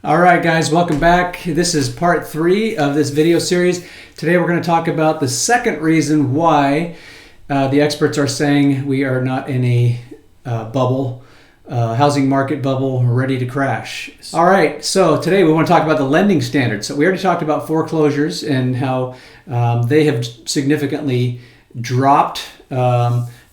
All right, guys, welcome back. This is part 3 of this video series. Today we're going to talk about the second reason why the experts are saying we are not in a bubble, housing market bubble, ready to crash. All right, so today we want to talk about the lending standards. So we already talked about foreclosures and how they have significantly dropped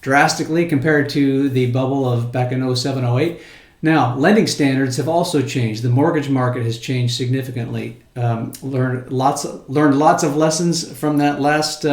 drastically compared to the bubble of back in 07, 08. Now, lending standards have also changed. The mortgage market has changed significantly. Learned lots of lessons from that last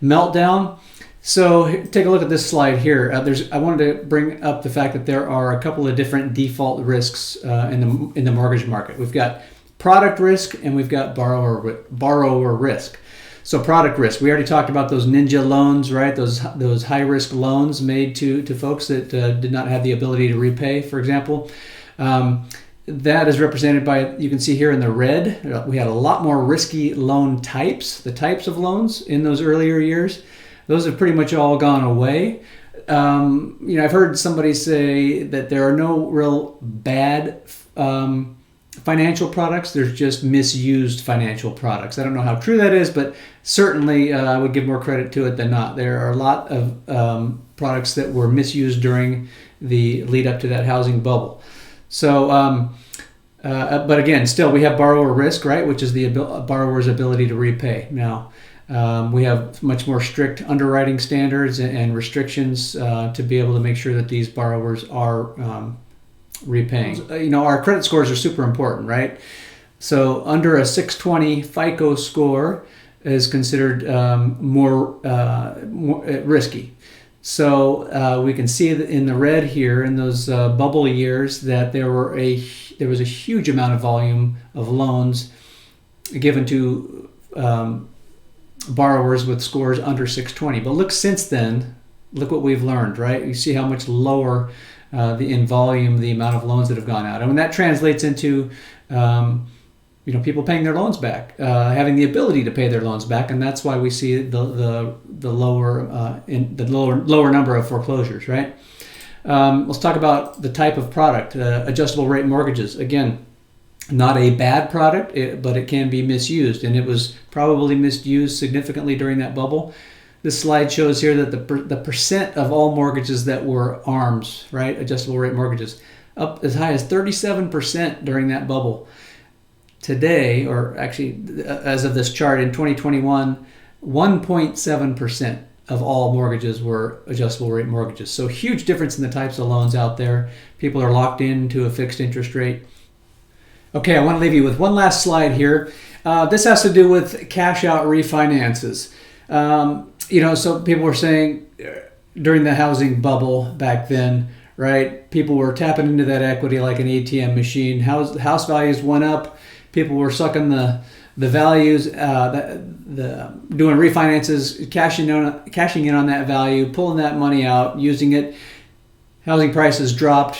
meltdown. So take a look at this slide here. I wanted to bring up the fact that there are a couple of different default risks in the mortgage market. We've got product risk and we've got borrower risk. So product risk, we already talked about those ninja loans, right? Those high-risk loans made to folks that did not have the ability to repay, for example. That is represented by, you can see here in the red, we had a lot more risky loan types, the types of loans in those earlier years. Those have pretty much all gone away. I've heard somebody say that there are no real bad financial products, there's just misused financial products. I don't know how true that is, but certainly I would give more credit to it than not. There are a lot of products that were misused during the lead up to that housing bubble. So, but again, still we have borrower risk, right, which is the borrower's ability to repay. Now, we have much more strict underwriting standards and restrictions to be able to make sure that these borrowers are repaying. Our credit scores are super important, right? So under a 620 FICO score is considered more risky. So we can see that in the red here in those bubble years that there was a huge amount of volume of loans given to borrowers with scores under 620. But look, since then, look what we've learned, right? You see how much lower in volume, the amount of loans that have gone out. And when that translates into, people paying their loans back, having the ability to pay their loans back. And that's why we see the lower number of foreclosures, right? Let's talk about the type of product, adjustable rate mortgages. Again, not a bad product, but it can be misused. And it was probably misused significantly during that bubble. This slide shows here that the percent of all mortgages that were ARMs, right, adjustable rate mortgages, up as high as 37% during that bubble. Today, or actually as of this chart in 2021, 1.7% of all mortgages were adjustable rate mortgages. So huge difference in the types of loans out there. People are locked into a fixed interest rate. Okay, I want to leave you with one last slide here. This has to do with cash out refinances. So people were saying during the housing bubble back then, right, people were tapping into that equity like an ATM machine. House values went up. People were sucking the values, doing refinances, cashing in on that value, pulling that money out, using it. Housing prices dropped.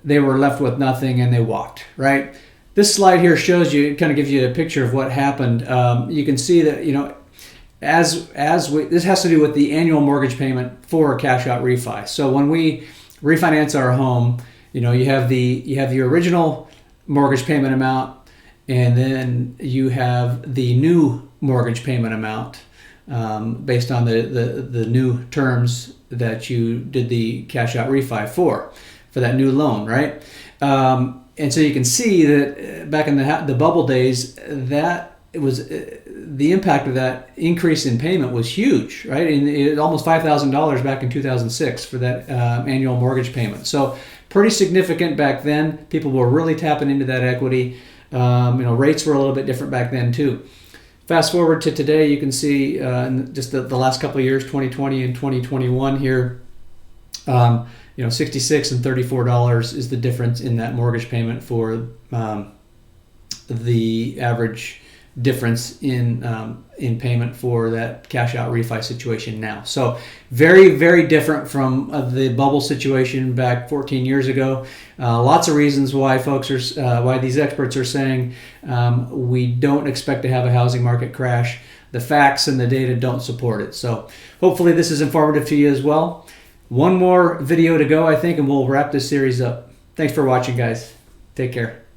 They were left with nothing and they walked, right? This slide here shows you, it kind of gives you a picture of what happened. You can see that, this has to do with the annual mortgage payment for a cash out refi. So when we refinance our home, you have the original mortgage payment amount, and then you have the new mortgage payment amount based on the new terms that you did the cash out refi for that new loan, right? And so you can see that back in the bubble days, that it was the impact of that increase in payment was huge, right? And it almost $5,000 back in 2006 for that annual mortgage payment. So pretty significant back then. People were really tapping into that equity. Rates were a little bit different back then too. Fast forward to today, you can see in just the last couple of years, 2020 and 2021 here, $66 and $34 is the difference in that mortgage payment for the average difference in payment for that cash out refi situation now. So very, very different from the bubble situation back 14 years ago. Lots of reasons why why these experts are saying we don't expect to have a housing market crash. The facts and the data don't support it. So hopefully this is informative to you as well. One more video to go, I think, and we'll wrap this series up. Thanks for watching, guys. Take care.